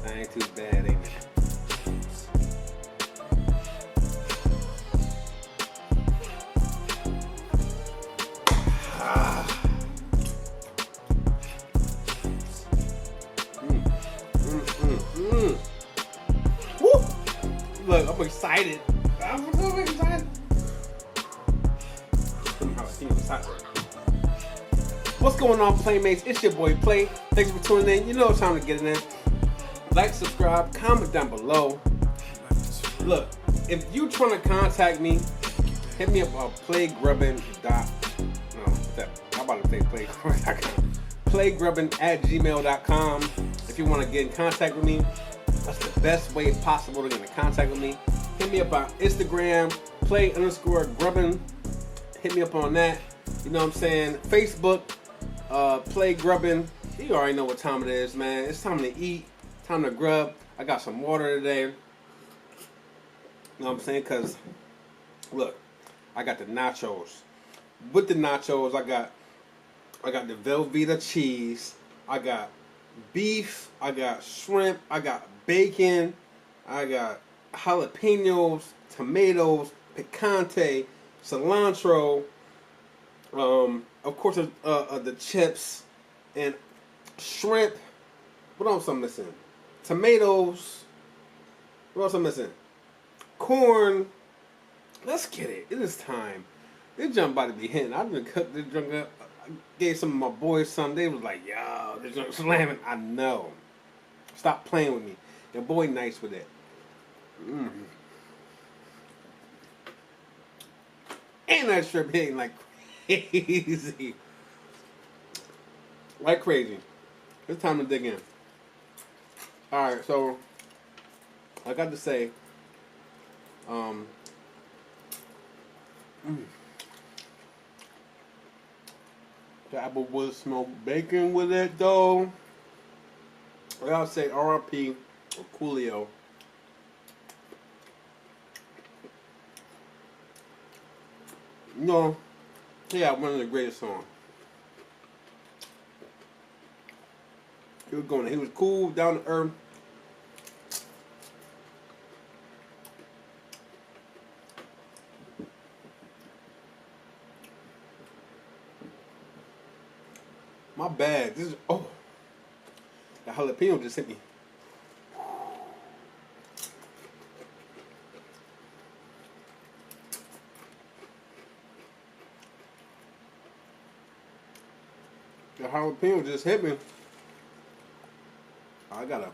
That ain't too bad, ain't it? Woo! Look, I'm excited. I'm so excited. What's going on, Playmates? It's your boy Play. Thanks for tuning in. You know it's time to get it in. Like, subscribe, comment down below. Look, if you trying to contact me, hit me up on playgrubbin. I'm about to say playgrubbin.com. Playgrubbin@gmail.com. If you want to get in contact with me, that's the best way possible to get in contact with me. Hit me up on Instagram, play_grubbin. Hit me up on that. You know what I'm saying? Facebook, Play Grubbin. You already know what time it is, man. It's time to eat. Time to grub. I got some water today. You know what I'm saying? Because, look, I got the nachos. With the nachos, I got the Velveeta cheese. I got beef. I got shrimp. I got bacon. I got jalapenos, tomatoes, picante, cilantro. Of course, the chips and shrimp. What else I'm missing? Tomatoes. What else I'm missing? Corn. Let's get it. It is time. This junk about to be hitting. I done cooked this junk up. I gave some of my boys some. They was like, yo, this junk slamming. I know. Stop playing with me. Your boy nice with it. And that shrimp hitting like crazy. Like crazy. It's time to dig in. Alright, so I got to say, the applewood smoked bacon with it though. I gotta say RIP or Coolio. You know, he had one of the greatest songs. He was cool, down to earth. My bad. This is the jalapeno just hit me. The jalapeno just hit me. I gotta.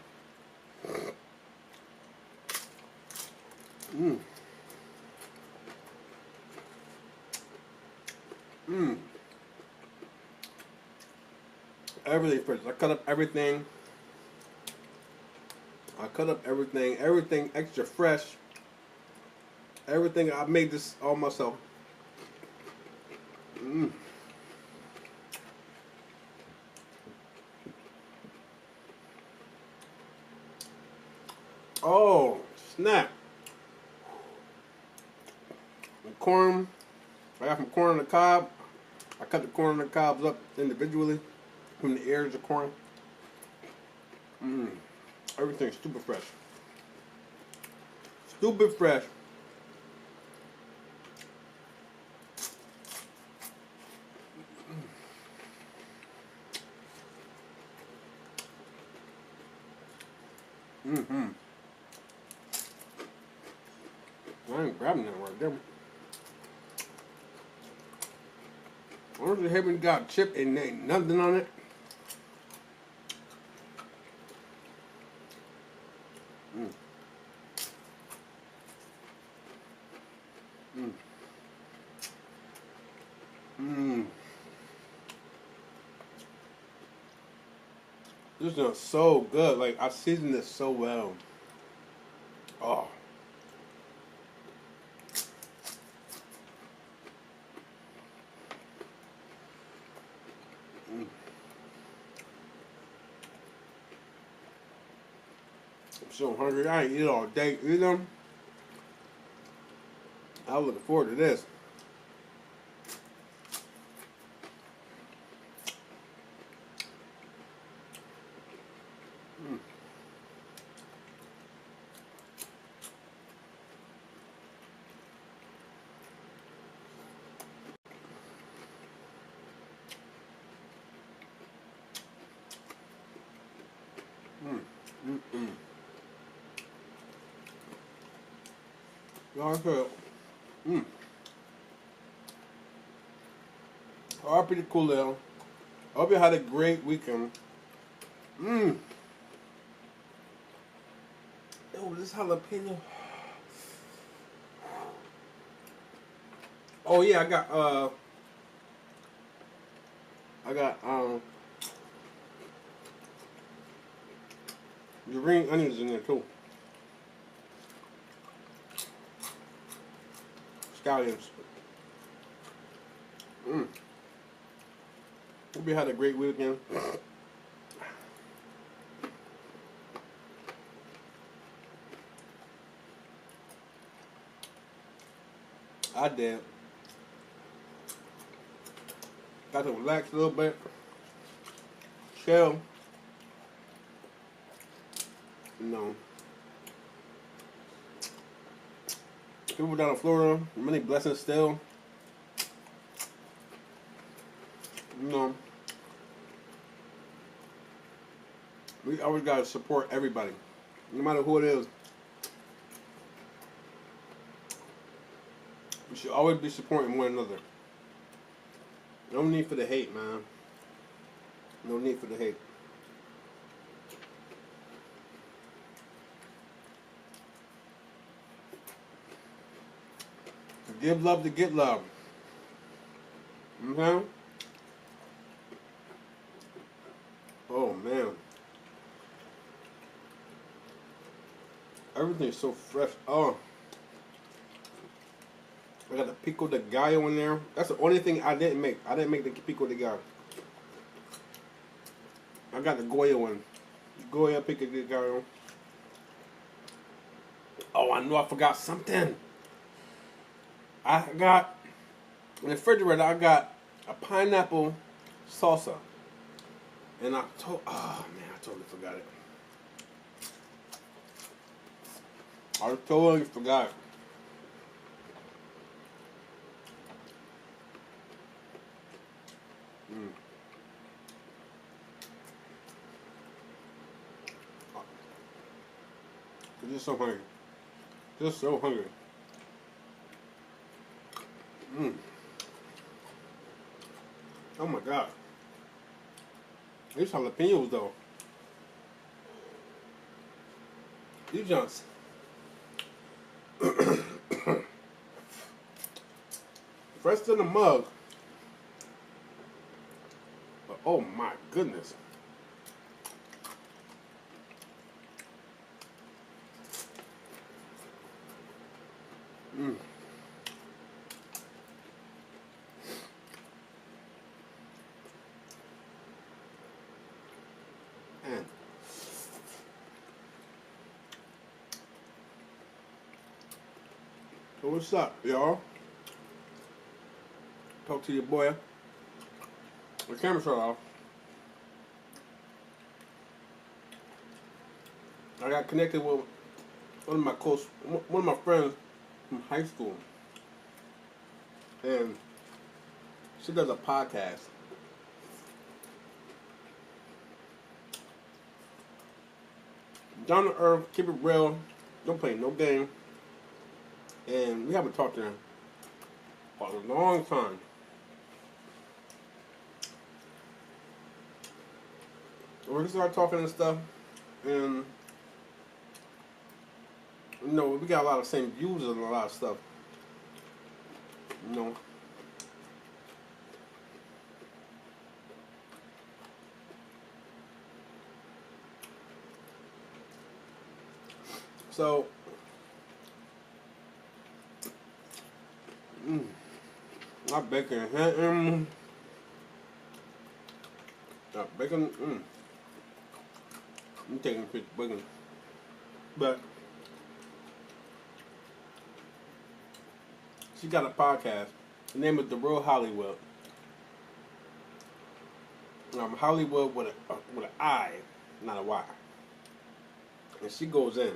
Everything fresh. I cut up everything. Everything extra fresh. Everything. I made this all myself. Oh, snap. The corn. I got some corn on the cob. I cut the corn on the cobs up individually from the ears of corn. Everything's super fresh. Stupid fresh. I ain't grabbing that right there. I wonder if they haven't got chip and ain't nothing on it. This is so good. Like, I seasoned this so well. Oh. I'm so hungry. I ain't eat all day either. I was looking forward to this. Mm. Y'all good. All pretty cool, though. I hope you had a great weekend. Mmm. Oh, this jalapeno. Oh yeah, I got the green onions in there too. Scallions. Hope you had a great weekend. I did. Got to relax a little bit. Chill. You know. People down in Florida, many blessings still. You know. We always gotta support everybody. No matter who it is. We should always be supporting one another. No need for the hate, man. No need for the hate. Give love to get love. Okay? Oh, man. Everything's so fresh. Oh. I got the pico de gallo in there. That's the only thing I didn't make. I didn't make the pico de gallo. I got the Goya one. Goya pico de gallo. Oh, I know I forgot something. I got, in the refrigerator, I got a pineapple salsa. And oh man, I totally forgot it. I totally forgot it. I'm just so hungry. Just so hungry. Oh my god. These jalapenos though. These junks. Fresh in the mug. But oh my goodness. Man. So what's up, y'all? Talk to your boy. The camera shut off. I got connected with one of my friends from high school, and she does a podcast. Down to earth, keep it real, don't play no game, and we haven't talked to her for a long time. We're gonna start talking and stuff, and you know, we got a lot of same views on a lot of stuff. You know. So, my bacon, bacon, I'm taking a piece of bacon, but she got a podcast. The name is The Real Holliwood. Holliwood with an I, not a Y. And she goes in.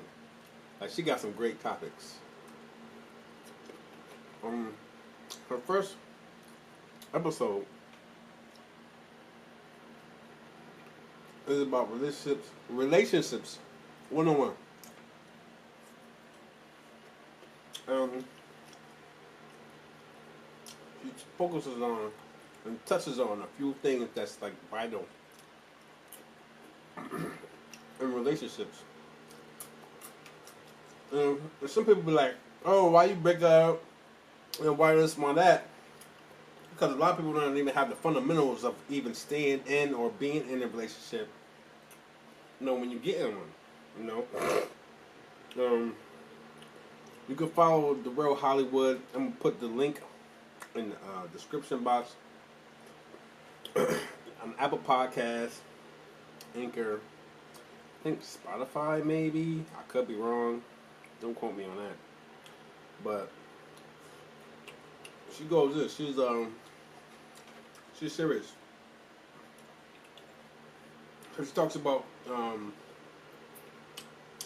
Like, she got some great topics. Her first episode, is about relationships, one-on-one. She focuses on and touches on a few things that's like vital in relationships. And some people be like, "Oh, why you break up? And why this, why that?" Because a lot of people don't even have the fundamentals of even staying in or being in a relationship. You know, when you get in one, you know. You can follow the real Holliwood. I'm gonna put the link in the description box. On Apple Podcast, Anchor, I think Spotify maybe. I could be wrong. Don't quote me on that. But she goes this. She's serious. She talks about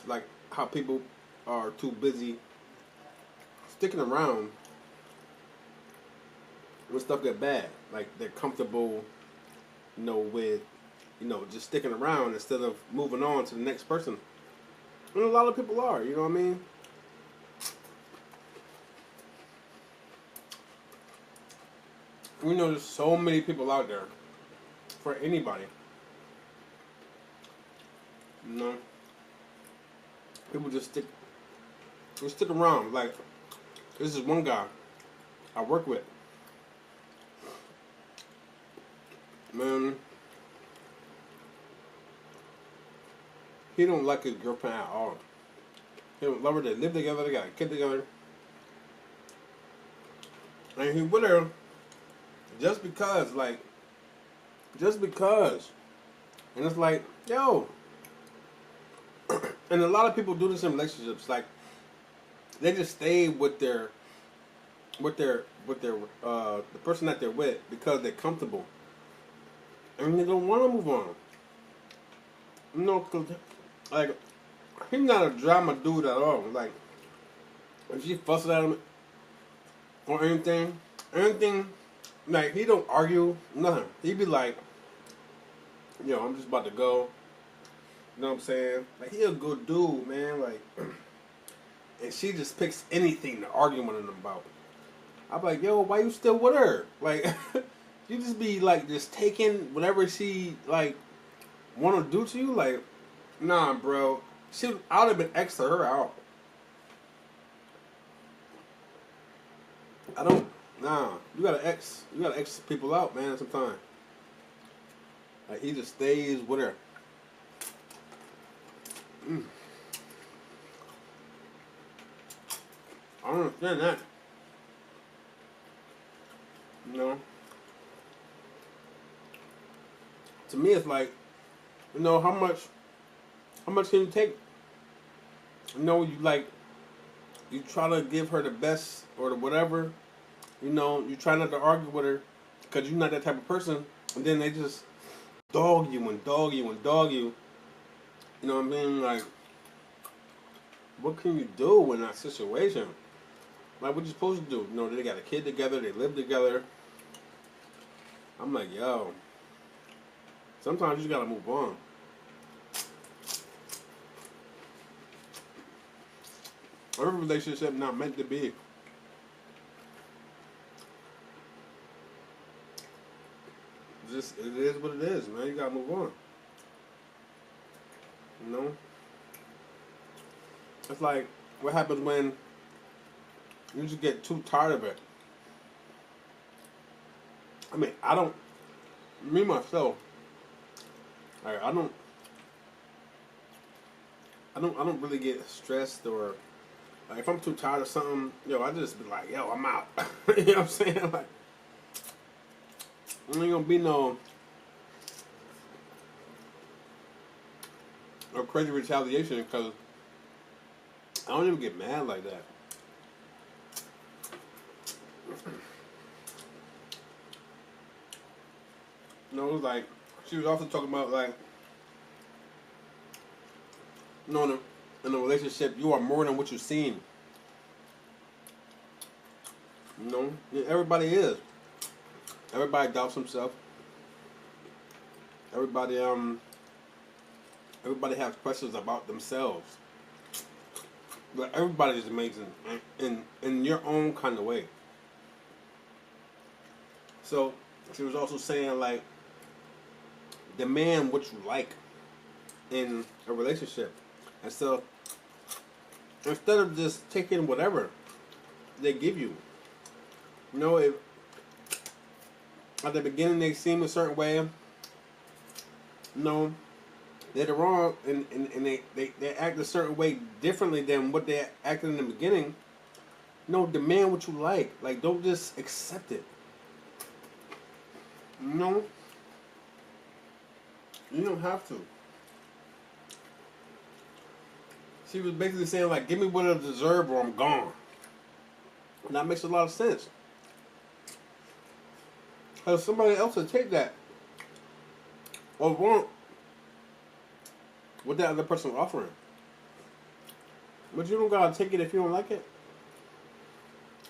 like how people are too busy sticking around when stuff get bad. Like they're comfortable, with, just sticking around instead of moving on to the next person. And a lot of people are, you know what I mean? We know there's so many people out there for anybody. People just stick around. Like, this is one guy I work with. Man, he don't like his girlfriend at all. He don't love her. They live together. They got a kid together. And he with her just because. And it's like, yo. And a lot of people do this in relationships. Like, they just stay with the person that they're with because they're comfortable. And they don't want to move on. Cause, like, he's not a drama dude at all. Like, if she fusses at him or anything, like, he don't argue, nothing. He be like, I'm just about to go. You know what I'm saying? Like, he a good dude, man. Like, and she just picks anything to argue with him about. I'm like, yo, why you still with her? Like, you just be like, just taking whatever she like want to do to you. Like, nah, bro. I would have been X to her out. Nah. You gotta X people out, man. Sometimes. Like, he just stays with her. I don't understand that. To me, it's like, how much can you take? You try to give her the best or the whatever. You try not to argue with her because you're not that type of person. And then they just dog you and dog you and dog you. You know what I mean? Like, what can you do in that situation? Like, what you supposed to do? They got a kid together. They live together. I'm like, yo. Sometimes you just gotta move on. Every relationship not meant to be. It is what it is, man. You gotta move on. It's like what happens when you just get too tired of it. I mean, me myself, like, I don't really get stressed or like if I'm too tired of something, I just be like, yo, I'm out. You know what I'm saying? Like, there ain't gonna be no crazy retaliation because I don't even get mad like that. It was like she was also talking about like, in a relationship, you are more than what you seem. Everybody is. Everybody doubts himself. Everybody Everybody has questions about themselves. But everybody is amazing in your own kind of way. So she was also saying like, demand what you like in a relationship. And so instead of just taking whatever they give you, you know, if at the beginning they seem a certain way, you know, later on and they act a certain way differently than what they acted in the beginning, you know, demand what you like. Like, don't just accept it. You know? You don't have to. She was basically saying, like, give me what I deserve or I'm gone. And that makes a lot of sense. Because somebody else will take that or want what that other person offering. But you don't gotta take it if you don't like it.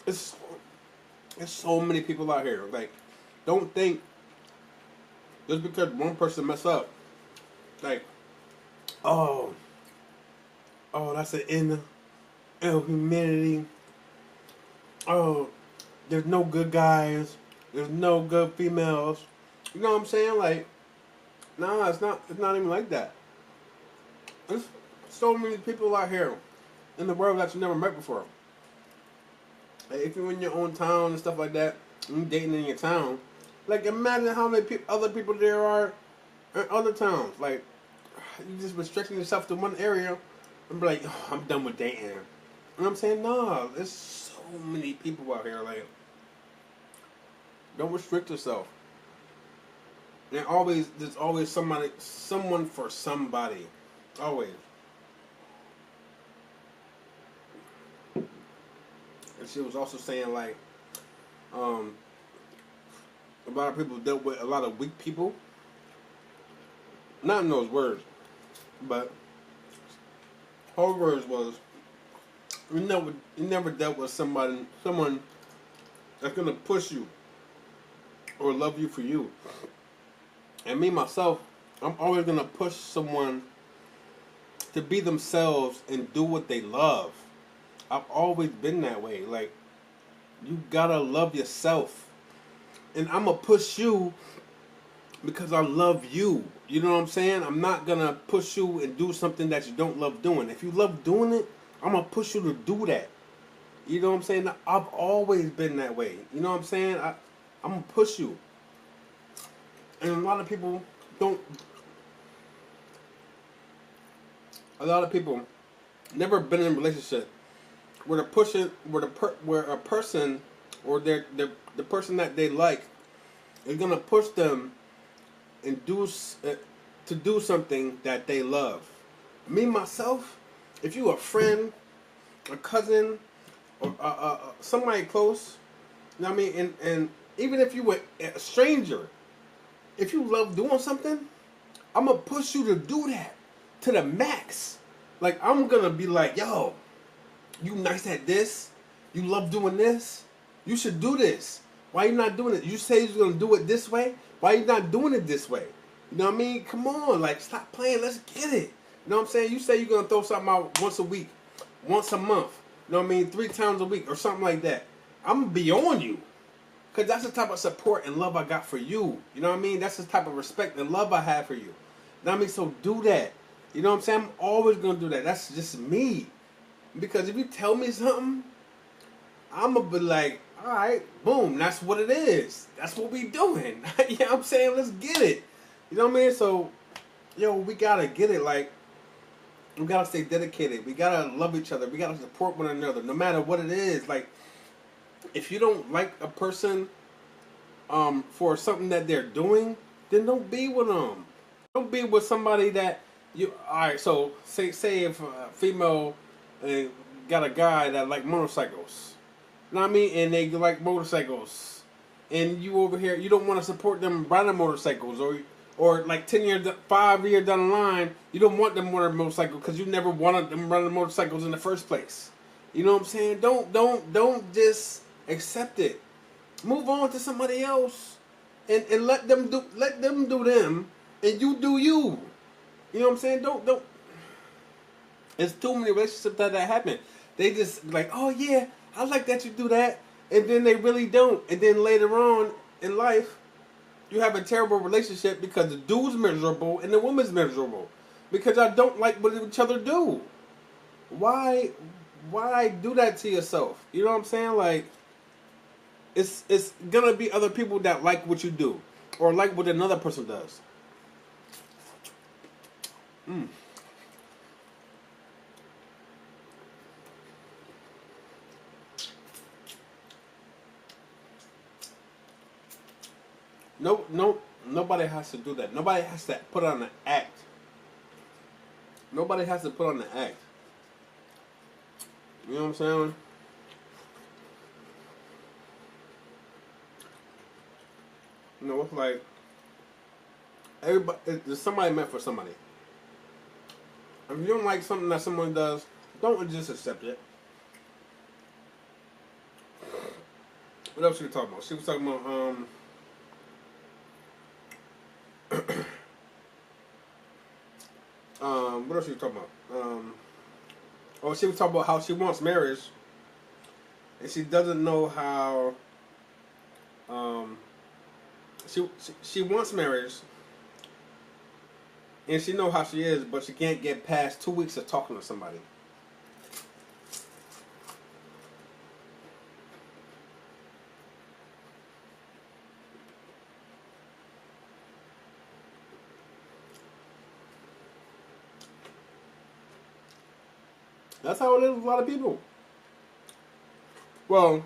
It's so many people out here. Like, don't think just because one person mess up, like, oh, that's an end of humanity. Oh, there's no good guys. There's no good females. You know what I'm saying? Like, nah, it's not even like that. There's so many people out here in the world that you never met before. Like, if you're in your own town and stuff like that, and you're dating in your town, like, imagine how many other people there are in other towns. Like, you just restricting yourself to one area and be like, oh, I'm done with dating. You know what I'm saying? No, there's so many people out here. Like, don't restrict yourself. And there's always someone for somebody. Always. And she was also saying, like, a lot of people dealt with a lot of weak people. Not in those words, but her words was, you never dealt with someone that's gonna push you or love you for you. And me myself, I'm always gonna push someone to be themselves and do what they love. I've always been that way. Like, you gotta love yourself. And I'm gonna push you because I love you. You know what I'm saying? I'm not gonna push you and do something that you don't love doing. If you love doing it, I'm gonna push you to do that. You know what I'm saying? I've always been that way. You know what I'm saying? I'm gonna push you. And a lot of people never been in a relationship where a person or the person that they like is gonna push them and to do something that they love. Me myself, if you a friend, a cousin, or somebody close, you know what I mean, and even if you were a stranger, if you love doing something, I'm gonna push you to do that to the max. Like, I'm gonna be like, yo, you nice at this, you love doing this, you should do this. Why you not doing it? You say you're gonna do it this way, why you not doing it this way? You know what I mean? Come on, like, stop playing, let's get it. You know what I'm saying? You say you're gonna throw something out once a week, once a month, you know what I mean, 3 times a week or something like that. I'm gonna be on you. Because that's the type of support and love I got for you. You know what I mean? That's the type of respect and love I have for you. You know what I mean? So do that. You know what I'm saying? I'm always going to do that. That's just me. Because if you tell me something, I'm going to be like, all right, boom, that's what it is. That's what we doing. You know what I'm saying? Let's get it. You know what I mean? So, yo, we got to get it. Like, we got to stay dedicated. We got to love each other. We got to support one another, no matter what it is. Like, if you don't like a person for something that they're doing, then don't be with them. Don't be with somebody that you. Alright, so say if a female got a guy that like motorcycles, you know what I mean, and they like motorcycles, and you over here, you don't want to support them riding motorcycles, or like 5 years down the line, you don't want them riding motorcycles because you never wanted them riding motorcycles in the first place. You know what I'm saying? Don't just accept it. Move on to somebody else, and let them do them, and you do you. You know what I'm saying? Don't. It's too many relationships that happen. They just like, oh yeah, I like that you do that, and then they really don't. And then later on in life, you have a terrible relationship because the dude's miserable and the woman's miserable because y'all don't like what each other do. Why? Why do that to yourself? You know what I'm saying? Like, it's gonna be other people that like what you do or like what another person does. Mm. No, nobody has to do that. Nobody has to put on an act. Nobody has to put on an act. You know what I'm saying? You know, it's like everybody. There's somebody meant for somebody. If you don't like something that someone does, don't just accept it. What else she was talking about? She was talking about what else she was talking about? Oh, she was talking about how she wants marriage, and she doesn't know how. She wants marriage, and she know how she is, but she can't get past 2 weeks of talking to somebody. That's how it is with a lot of people. Well,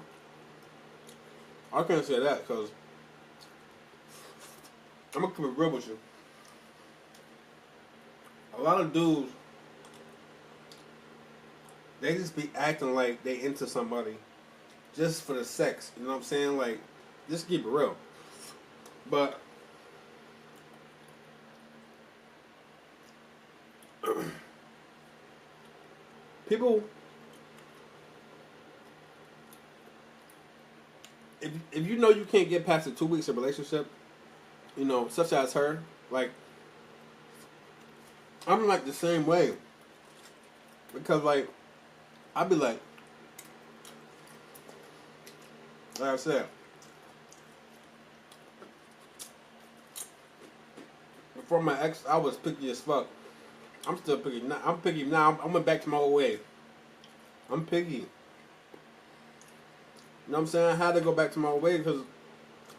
I can't say that because I'm gonna keep it real with you. A lot of dudes, they just be acting like they into somebody just for the sex. You know what I'm saying? Like, just keep it real. But people, if you know you can't get past the 2 weeks of relationship, you know, such as her, like, I'm like the same way. Because, like, I'd be like I said, before my ex, I was picky as fuck. I'm still picky. I'm picky now. I went back to my old way. I'm picky. You know what I'm saying? I had to go back to my old way because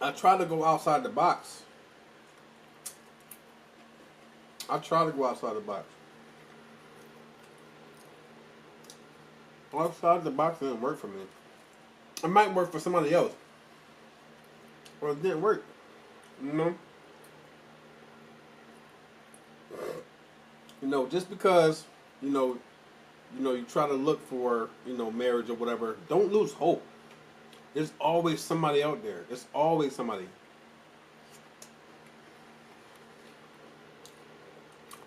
I try to go outside the box. Outside the box didn't work for me. It might work for somebody else. Or it didn't work. You know? You know, just because, you try to look for, marriage or whatever, don't lose hope. There's always somebody out there. There's always somebody.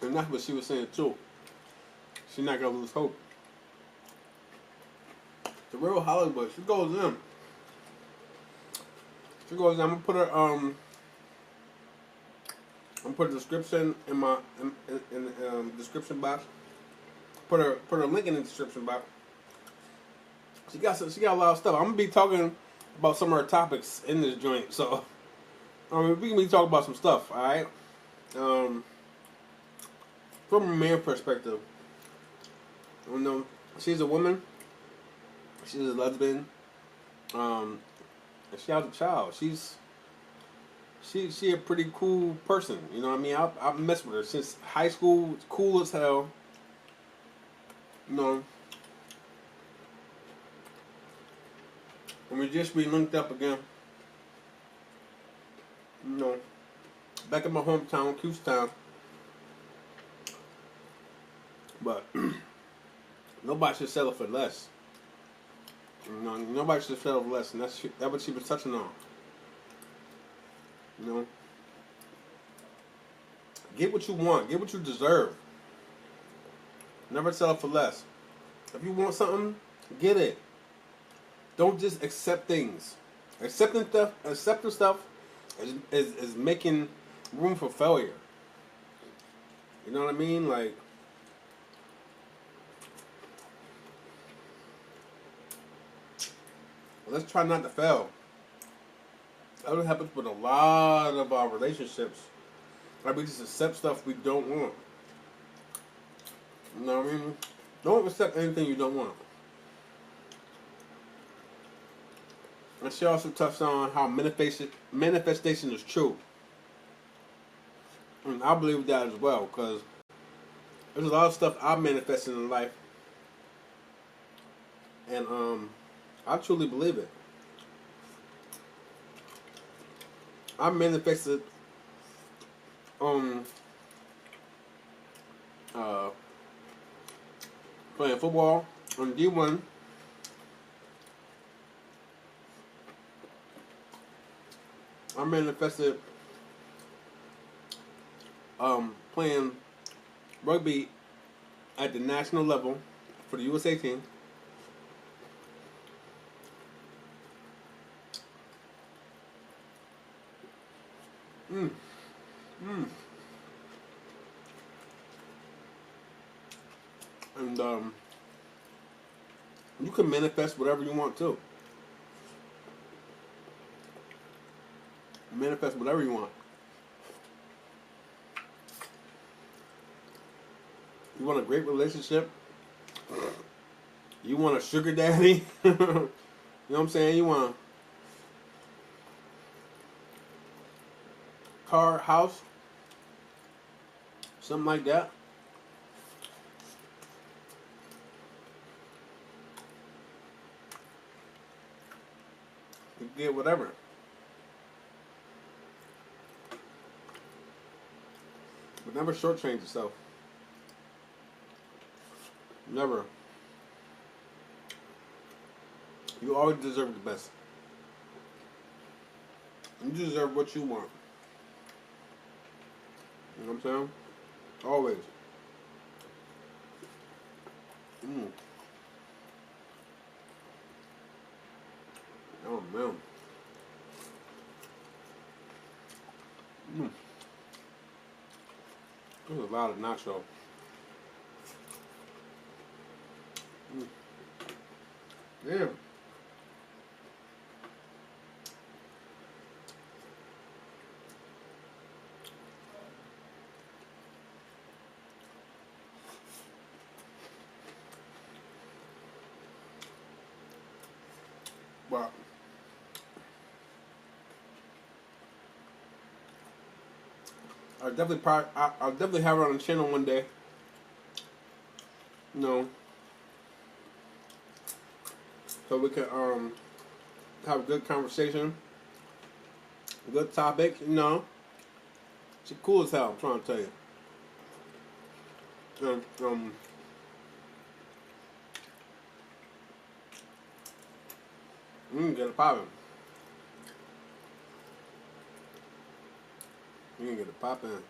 And that's what she was saying too. She's not gonna lose hope. The real Holliwood, she goes in. I'm gonna put her I'm gonna put a description in my in the description box. Put her link in the description box. She got a lot of stuff. I'm gonna be talking about some of her topics in this joint, so we can be talking about some stuff, alright? From a man perspective, she's a woman. She's a lesbian. And she has a child. She a pretty cool person. You know what I mean? I've messed with her since high school. Cool as hell. And we just linked up again. Back in my hometown, Houston. But nobody should settle for less. Nobody should settle for less, and that's what she was touching on. Get what you want. Get what you deserve. Never settle for less. If you want something, get it. Don't just accept things. Accepting stuff is making room for failure. You know what I mean? Like, let's try not to fail. That's what happens with a lot of our relationships. Like, we just accept stuff we don't want. You know what I mean? Don't accept anything you don't want. And she also touched on how manifestation is true. And I believe that as well, because there's a lot of stuff I've manifested in life. And I truly believe it. I manifested playing football on D1. I manifested playing rugby at the national level for the USA team. And you can manifest whatever you want to. Manifest whatever you want. You want a great relationship? You want a sugar daddy? You know what I'm saying? You want a car, house, something like that. You can get whatever. But never shortchange yourself. Never. You always deserve the best. You deserve what you want. You know what I'm saying? Always. Oh, man. There's a lot of nacho. Damn. But I'll definitely have her on the channel one day. You know, so we can have a good conversation, a good topic. You know, she's cool as hell. I'm trying to tell you. Get it poppin'. You can get it poppin'.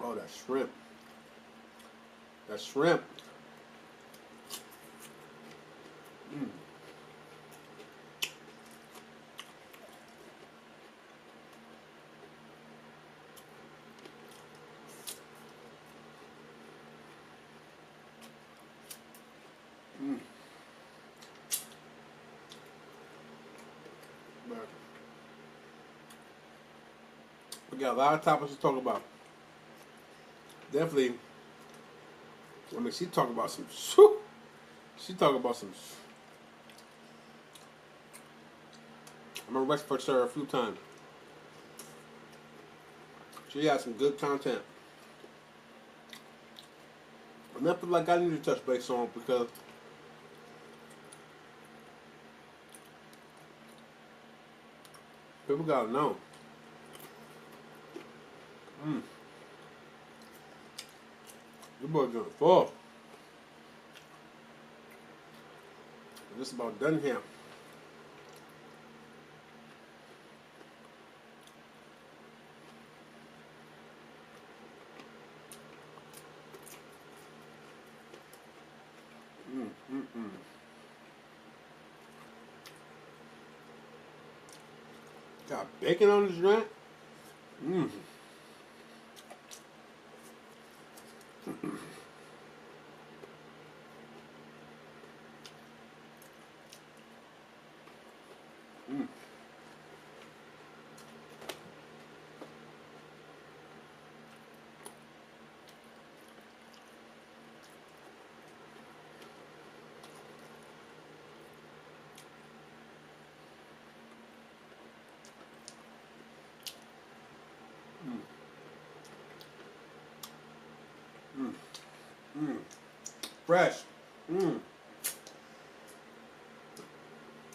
Oh, that shrimp. That shrimp. We got a lot of topics to talk about. Definitely. I mean, she talk about some. She talk about some. I'm gonna respect her a few times. She had some good content. And I feel like I need to touch base on because people gotta know. Your boy's gonna fall. We're just about done here. Got bacon on this joint. Mmm. Mm. Mm. Mm. Fresh. Mm.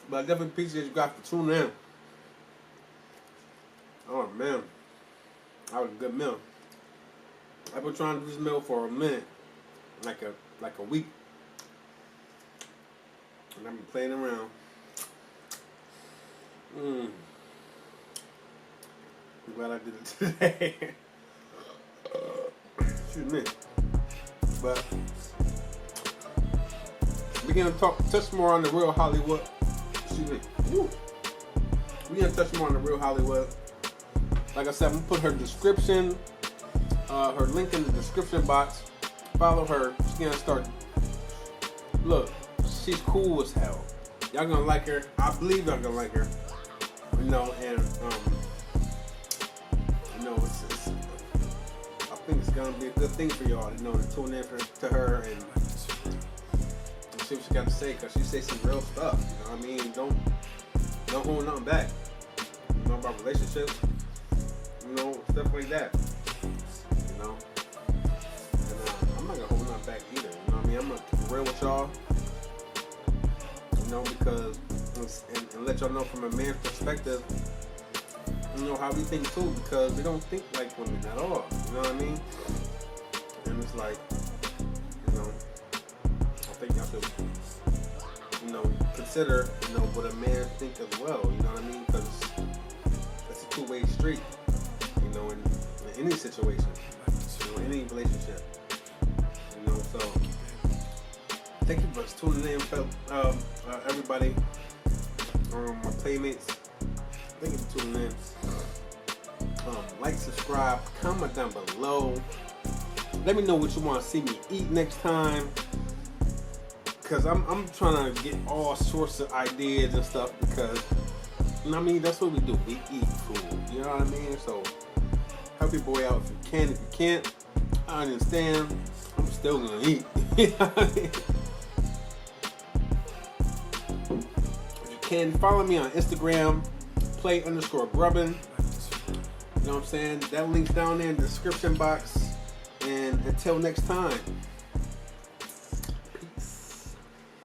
But I definitely appreciate you guys for tuning in. Oh man, that was a good meal. I've been trying to do this meal for a minute, like a week, and I've been playing around. I'm glad I did it today. Excuse me. But we're gonna touch more on the real Hollywood. Excuse me. Woo. We're gonna touch more on the real Hollywood. Like I said, I'm gonna put her description, her link in the description box. Follow her. She's gonna start. Look, she's cool as hell. Y'all gonna like her. I believe y'all gonna like her. You know, and you know, I think it's gonna be a good thing for y'all, you know, to tune in to her and see what she got to say, cause she say some real stuff. You know what I mean? Don't hold nothing back. You know about relationships. You know, stuff like that. You know, and I'm not gonna hold nothing back either. You know what I mean? I'm gonna keep it real with y'all. You know, because and let y'all know from a man's perspective. You know how we think too, because we don't think like women at all. You know what I mean? And it's like, you know, I think y'all should, you know, consider, you know, what a man think as well. You know what I mean? Because it's a two-way street. You know, in any situation, you know, any relationship. You know, so thank you for tuning in, everybody. My playmates. Thank you for tuning in. Like, subscribe, comment down below. Let me know what you want to see me eat next time. Cause I'm trying to get all sorts of ideas and stuff because, you know what I mean, that's what we do. We eat food. You know what I mean? So help your boy out if you can. If you can't, I understand. I'm still gonna eat. You know what I mean? If you can, follow me on Instagram. Play_grubbin. You know what I'm saying? That link's down there in the description box. And until next time.